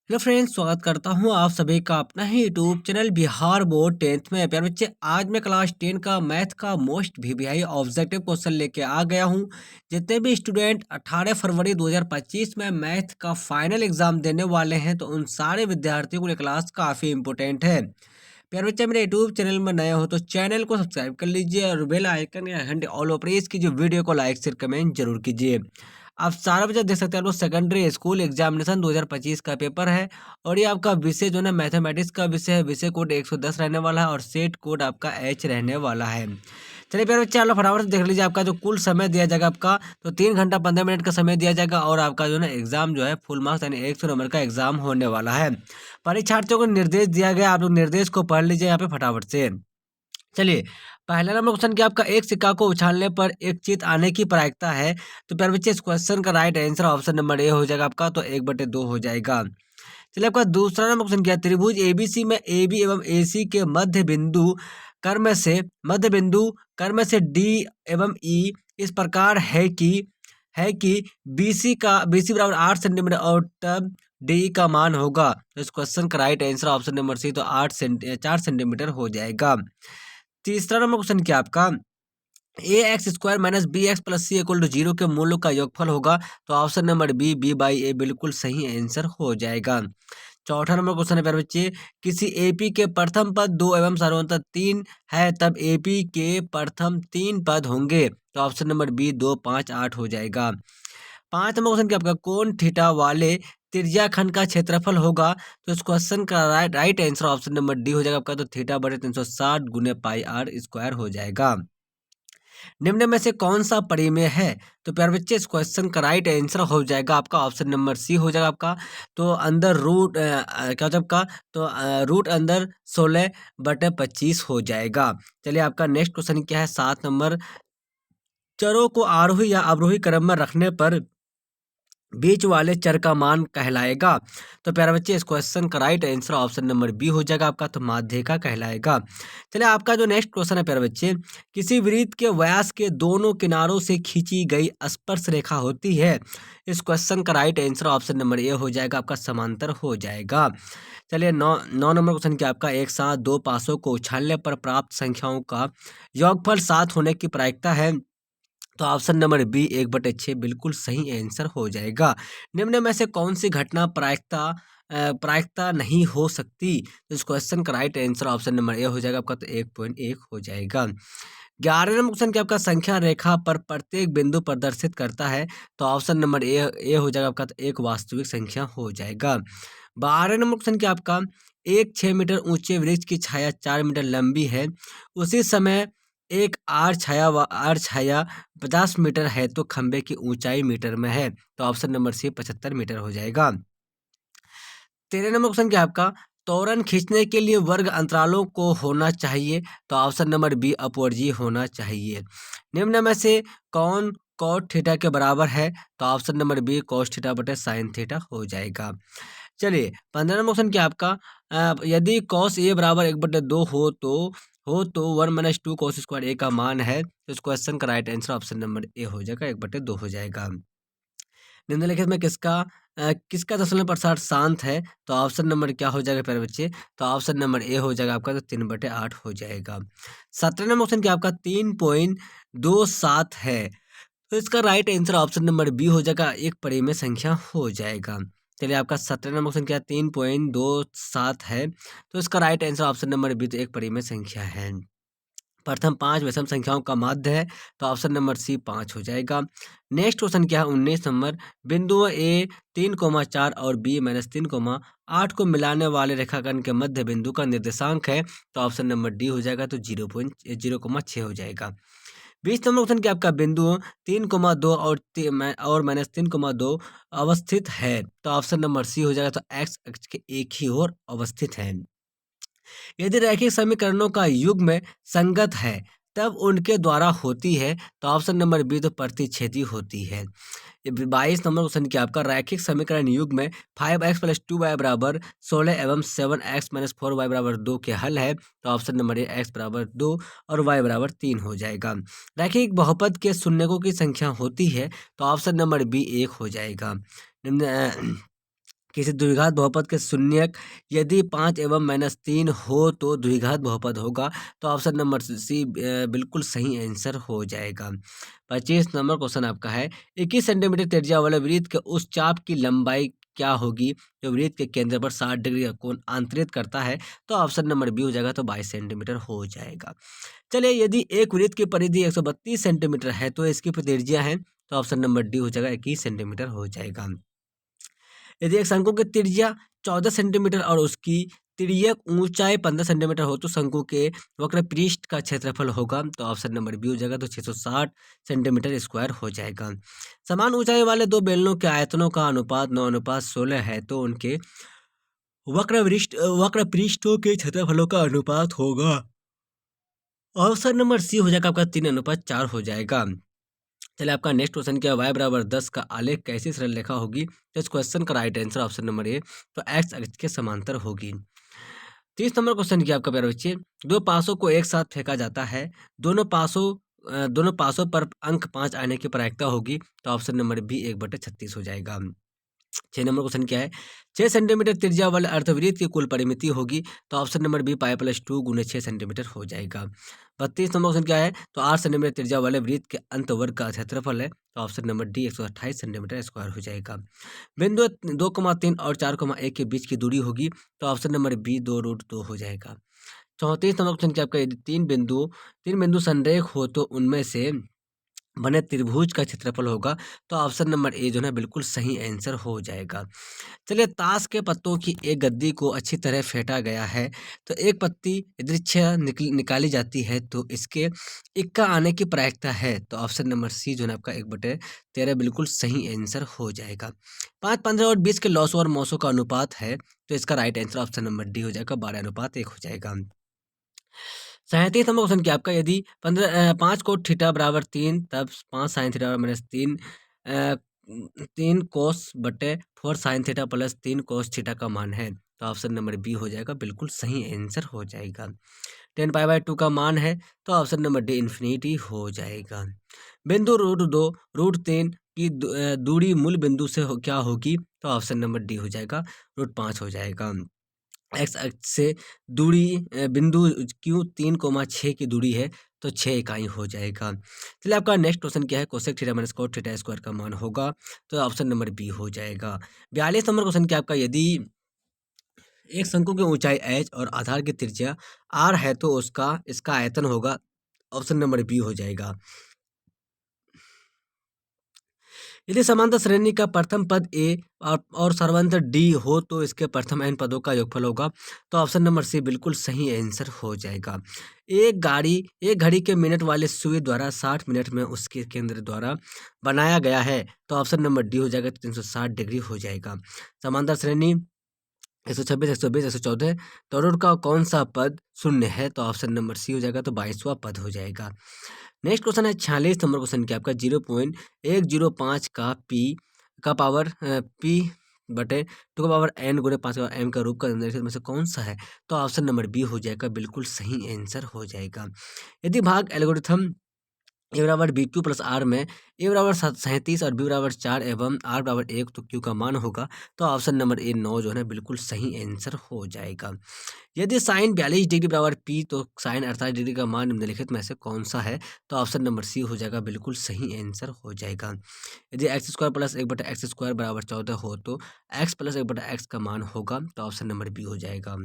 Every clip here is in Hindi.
हेलो फ्रेंड्स, स्वागत करता हूं आप सभी का अपना ही YouTube channel Bihar board 10th में। प्यारे बच्चे, आज मैं क्लास 10 का मैथ का मोस्ट वीवीआई ऑब्जेक्टिव क्वेश्चन लेके आ गया हूं। जितने भी स्टूडेंट 18 फरवरी 2025 में मैथ का फाइनल एग्जाम देने वाले हैं, तो उन सारे विद्यार्थियों के लिए क्लास काफ़ी इंपॉर्टेंट है। प्यारे बच्चे, मेरे यूट्यूब चैनल में नए हो तो चैनल को सब्सक्राइब कर लीजिए और बेल आइकन या घंटे ऑल पर प्रेस कीजिए। वीडियो को लाइक शेयर कमेंट जरूर कीजिए। आप सारा बच्चा देख सकते हैं, आप लोग सेकेंडरी स्कूल एग्जामिनेशन 2025 का पेपर है। और ये आपका विषय जो है ना मैथमेटिक्स का विषय है। विषय कोड 110 रहने वाला है और सेट कोड आपका एच रहने वाला है। चलिए प्यारे बच्चे, आप लोग फटाफट से देख लीजिए। आपका जो कुल समय दिया जाएगा आपका, तो 3 घंटा 15 मिनट का समय दिया जाएगा। और आपका जो है ना एग्जाम जो है फुल मार्क्स यानी 100 नंबर का एग्जाम होने वाला है। परीक्षार्थियों को निर्देश दिया गया, आप लोग निर्देश को पढ़ लीजिए यहाँ पे फटाफट से। चलिए, पहला नंबर क्वेश्चन कि आपका एक सिक्का को उछालने पर एक चित आने की प्रायिकता है। तो प्यारे बच्चे, इस क्वेश्चन का right answer option number A हो जाएगा आपका, तो 1/2 हो जाएगा। चलिए, आपका दूसरा नंबर क्वेश्चन क्या है। त्रिभुज एबीसी में एबी एवं एसी के मध्य बिंदु कर्म से डी एवं ई इस प्रकार है कि बीसी बराबर 8 सेंटीमीटर और तब डी का मान होगा। तो इस क्वेश्चन का right answer option number C, तो 4 सेंटीमीटर हो जाएगा। तीसरा नंबर क्वेश्चन क्या आपका, A x square minus B x plus C equal to 0 के मूल्यों का योगफल होगा। तो option number B by A बिल्कुल सही आंसर हो जाएगा। चौथा नंबर क्वेश्चन है प्यारे बच्चे, किसी एपी के प्रथम पद 2 एवं सर्वोत्तर 3 है, तब एपी के प्रथम 3 पद होंगे। तो ऑप्शन नंबर बी 2, 5, 8 हो जाएगा। पांच नंबर क्वेश्चन क्या आपका, कोण थीटा वाले त्रिज्या खंड का क्षेत्रफल होगा। तो इस क्वेश्चन का right answer option number D हो जाएगा आपका, तो थीटा बटे 360 गुने पाई आर स्क्वायर हो जाएगा। निम्न में से कौन सा परिमेय है। तो प्यारे बच्चे, इस क्वेश्चन का राइट आंसर हो जाएगा आपका ऑप्शन नंबर सी हो जाएगा आपका। तो अंदर रूट क्या होता है आपका, तो रूट अंदर 16/25 हो जाएगा। चलिए, आपका नेक्स्ट क्वेश्चन क्या है, 7 नंबर, चरों को आरोही या अवरोही क्रम में रखने पर बीच वाले चर का मान कहलाएगा। तो प्यारे बच्चे, इस क्वेश्चन का right answer option number B हो जाएगा आपका, तो माध्यिका कहलाएगा। चलिए, आपका जो नेक्स्ट क्वेश्चन है प्यारे बच्चे, किसी वृत्त के व्यास के दोनों किनारों से खींची गई स्पर्श रेखा होती है। इस क्वेश्चन का right answer option number A हो जाएगा आपका, समांतर हो जाएगा। चलिए, नौ नंबर क्वेश्चन क्या आपका, एक साथ दो पासों को उछालने पर प्राप्त संख्याओं का योगफल 7 होने की प्रायिकता है। तो ऑप्शन नंबर बी 1/6 बिल्कुल सही आंसर हो जाएगा। निम्न में से कौन सी घटना प्रायिकता नहीं हो सकती। तो इस क्वेश्चन का right answer option number A हो जाएगा आपका, तो 1.1 हो जाएगा। 11 नंबर क्वेश्चन क्या आपका, संख्या रेखा पर प्रत्येक बिंदु प्रदर्शित करता है। तो ऑप्शन नंबर ए हो जाएगा आपका, तो एक वास्तविक संख्या हो जाएगा। 12 नंबर क्वेश्चन क्या आपका, एक 6 मीटर ऊंचे वृक्ष की छाया 4 मीटर लंबी है। उसी समय एक आड़ छाया 50 मीटर है, तो खंबे की ऊंचाई मीटर में है। तो ऑप्शन नंबर सी 75 मीटर हो जाएगा। 13 नंबर क्वेश्चन क्या है आपका, त्वरण खींचने के लिए वर्ग अंतरालों को होना चाहिए। तो ऑप्शन नंबर बी अपवर्जीय होना चाहिए। निम्न में से कौन कॉट थीटा के बराबर है। तो option number B cos theta बटे साइन थीटा हो जाएगा। चलिए, 15 नंबर क्वेश्चन क्या आपका, यदि कॉस ए बराबर 1/2 हो तो 1 - 2 कॉस स्क्वायर ए का मान है। तो इस क्वेश्चन का right answer option number A हो जाएगा, 1/2 हो जाएगा। निम्नलिखित में किसका दशमलव प्रसार शांत है। तो ऑप्शन नंबर क्या हो जाएगा प्यारे बच्चे, तो ऑप्शन नंबर ए हो जाएगा आपका, तो 3/8 हो जाएगा। 17 नंबर क्वेश्चन क्या आपका, 3.27 है। तो इसका right answer option number B हो जाएगा, एक परिमेय संख्या हो जाएगा। चलिए, आपका 17 नंबर क्वेश्चन क्या 3.27 है। तो इसका right answer option number B, तो एक परिमेय संख्या है। प्रथम 5 विषम संख्याओं का माध्य है। तो ऑप्शन नंबर सी 5 हो जाएगा। नेक्स्ट क्वेश्चन क्या है, 19 नंबर, बिंदुओं ए 3,4 और बी -3,8 को मिलाने वाले रेखाखंड के मध्य बिंदु का निर्देशांक है। तो ऑप्शन नंबर डी हो जाएगा, तो 0.6 हो जाएगा। 20 नंबर क्वेश्चन क्या आपका, बिंदु 3,2 और -3,2 अवस्थित है। तो ऑप्शन नंबर सी हो जाएगा, तो एक्स अक्ष के एक ही ओर अवस्थित है। यदि रैखिक समीकरणों का युग्म संगत है, तब उनके द्वारा होती है। तो ऑप्शन नंबर बी, तो प्रतिच्छेदी होती है। 22 नंबर क्वेश्चन क्या आपका, रैखिक समीकरण युग्म 5x + 2y = 16 एवं 7x - 4y = 2 के हल है। तो ऑप्शन नंबर ए x = 2 और y = 3 हो जाएगा। रैखिक बहुपद के शून्यकों की संख्या होती है। तो ऑप्शन नंबर बी 1 हो जाएगा। निम्न किसी द्विघात बहुपद के शून्यक यदि 5 एवं -3 हो तो द्विघात बहुपद होगा। तो ऑप्शन नंबर सी बिल्कुल सही आंसर हो जाएगा। 25 नंबर क्वेश्चन आपका है, 21 सेंटीमीटर त्रिज्या वाले वृत्त के उस चाप की लंबाई क्या होगी जो वृत्त के केंद्र पर 60 डिग्री का कोण आंतरित करता है। तो ऑप्शन नंबर बी हो जाएगा, तो 22 सेंटीमीटर हो जाएगा। चलिए, यदि एक वृत्त की परिधि 132 सेंटीमीटर है तो इसकी त्रिज्या है, तो ऑप्शन नंबर डी हो जाएगा, 21 सेंटीमीटर हो जाएगा। यदि एक शंकु की त्रिज्या 14 सेंटीमीटर और उसकी तिर्यक ऊंचाई 15 सेंटीमीटर हो तो शंकु के वक्र पृष्ठ का क्षेत्रफल होगा। तो ऑप्शन नंबर बी हो जाएगा, तो 660 सेंटीमीटर स्क्वायर हो जाएगा। समान ऊंचाई वाले दो बेलनों के आयतनों का अनुपात 9:16 है तो उनके वक्र पृष्ठों के क्षेत्रफलों का अनुपात होगा। ऑप्शन नंबर सी हो जाएगा आपका, 3:4 हो जाएगा। चलिए, आपका नेक्स्ट क्वेश्चन क्या है, y बराबर 10 का आलेख कैसी सरल रेखा होगी। तो इस क्वेश्चन का right answer option number A, तो एक्स अक्ष के समांतर होगी। 30 नंबर क्वेश्चन क्या आपका प्यारे बच्चे, दो पासों को एक साथ फेंका जाता है, दोनों पासों पर अंक 5 आने की प्रायिकता होगी। तो ऑप्शन नंबर बी 1/36 हो जाएगा। 6 नंबर क्वेश्चन क्या है, 6 सेंटीमीटर त्रिज्या वाले अर्धवृत्त की कुल परिमिति होगी। तो ऑप्शन नंबर बी π+2 गुने 6 सेंटीमीटर हो जाएगा। 32 नंबर क्वेश्चन क्या है, तो 8 सेंटीमीटर त्रिज्या वाले वृत्त के अंतवर्ग का क्षेत्रफल है। तो option number D 128 centimetre square हो जाएगा। बिंदु 2,3 और 4,1 के बीच की दूरी होगी। तो ऑप्शन नंबर बी 2√2 हो जाएगा। 34 नंबर क्वेश्चन क्या आपका, यदि तीन बिंदु संरेख हो तो उनमें से बने त्रिभुज का क्षेत्रफल होगा। तो ऑप्शन नंबर ए जो है बिल्कुल सही आंसर हो जाएगा। चलिए, ताश के पत्तों की एक गद्दी को अच्छी तरह फेंटा गया है तो एक पत्ती यदृच्छा निकाली जाती है तो इसके इक्का आने की प्रायिकता है। तो ऑप्शन नंबर सी जो है आपका 1/13 बिल्कुल सही आंसर हो जाएगा। 5, 15 और 20 के लॉसों और मौसों का अनुपात है तो इसका right answer option number D हो जाएगा, 12:1 हो जाएगा। 37 नंबर क्वेश्चन क्या आपका, यदि 5 कोट थीटा बराबर 3 तब 5 साइन थीटा बराबर -3 3 कोस बटे 4 sine theta plus 3 cos theta का मान है। तो ऑप्शन नंबर बी हो जाएगा, बिल्कुल सही आंसर हो जाएगा। 10π/2 का मान है तो ऑप्शन नंबर डी इन्फिनिटी हो जाएगा। बिंदु √2 √3 की दूरी मूल बिंदु से क्या होगी। तो ऑप्शन नंबर डी हो जाएगा, √5 हो जाएगा। एक्स अक्ष से दूरी बिंदु क्यू 3,6 की दूरी है तो 6 इकाई हो जाएगा। चलिए, आपका नेक्स्ट क्वेश्चन क्या है, cosec theta minus cot theta square का मान होगा। तो ऑप्शन नंबर बी हो जाएगा। 42 नंबर क्वेश्चन क्या आपका, यदि एक शंकु की ऊंचाई h और आधार की त्रिज्या r है तो इसका आयतन होगा। ऑप्शन नंबर बी हो जाएगा। यदि समांतर श्रेणी का प्रथम पद ए और सर्वांतर डी हो तो इसके प्रथम n पदों का योगफल होगा। तो ऑप्शन नंबर सी बिल्कुल सही आंसर हो जाएगा। एक घड़ी के मिनट वाले सुई द्वारा 60 मिनट में उसके केंद्र द्वारा बनाया गया है। तो ऑप्शन नंबर डी हो जाएगा, 360 डिग्री हो जाएगा। समांतर श्रेणी 126, 120, 114 तोड़ों का कौन सा पद शून्य है। तो ऑप्शन नंबर सी हो जाएगा, तो 22वां पद हो जाएगा। नेक्स्ट क्वेश्चन है 46 नंबर क्वेश्चन क्या आपका, 0.105 का पावर p बटे 2 का पावर n गुणे 5 का m का रूप का निम्नलिखित में से कौन सा है। तो ऑप्शन नंबर बी हो जाएगा, बिल्कुल सही आंसर हो जाएगा। यदि भाग एल्गोरिथम ए बराबर बी क्यू प्लस आर में ए बराबर 37 और बी बराबर 4 एवं आर बराबर 1 तो क्यू का मान होगा। तो ऑप्शन नंबर ए 9 जो है ना बिल्कुल सही आंसर हो जाएगा। यदि साइन 42 डिग्री बराबर पी तो साइन 48 डिग्री का मान निम्नलिखित में से कौन सा है। तो ऑप्शन नंबर सी हो जाएगा, बिल्कुल सही आंसर हो जाएगा। यदि x square plus 1/x square बराबर 14 हो तो एक्स प्लस 1/x का मान होगा। तो ऑप्शन नंबर बी हो जाएगा।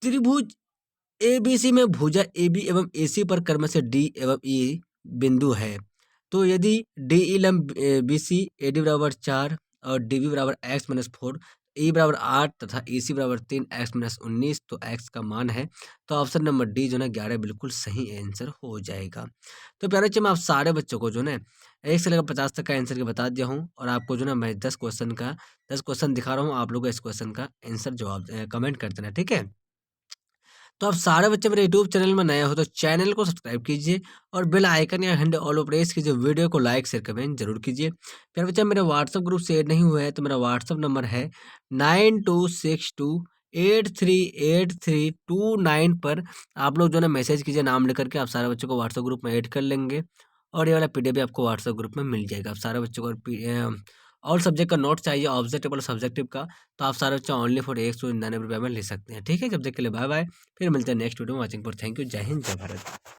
त्रिभुज एबीसी में भुजा AB एवं AC पर क्रमशः D एवं E बिंदु है तो यदि DE लंब BC AD बराबर 4 और DB बराबर x-4 E बराबर 8 तथा EC बराबर 3 x-19 तो x का मान है। तो ऑप्शन नंबर डी जो है 11 बिल्कुल सही आंसर हो जाएगा। तो प्यारे बच्चे, मैं आप सारे बच्चों को जो है 1 से लेकर 50 तक का आंसर के बता दिया हूँ और आपको जो है मैं 10 क्वेश्चन दिखा रहा हूँ। आप लोग इस क्वेश्चन का आंसर जवाब कमेंट कर देना, ठीक है। तो आप सारे बच्चे मेरे यूट्यूब चैनल में नए हो तो चैनल को सब्सक्राइब कीजिए और बेल आइकन या घंटे ऑल पर प्रेस कीजिए। वीडियो को लाइक शेयर कमेंट जरूर कीजिए। फिर बच्चे मेरे व्हाट्सअप ग्रुप से ऐड नहीं हुए हैं तो मेरा व्हाट्सअप नंबर है 9262838329 पर आप लोग जो है ना मैसेज कीजिए नाम लेकर के। आप सारे बच्चों को व्हाट्सअप ग्रुप में ऐड कर लेंगे और ये वाला PDF भी आपको व्हाट्सअप ग्रुप में मिल जाएगा। आप सारे बच्चों को ऑल सब्जेक्ट का नोट चाहिए ऑब्जेक्टिव और सब्जेक्टिव का, तो आप सारे बच्चे ओनली फॉर 199 रुपये में ले सकते हैं। ठीक है, जब तक के लिए बाय बाय, फिर मिलते हैं नेक्स्ट वीडियो में। वॉचिंग फॉर थैंक यू, जय हिंद जय भारत।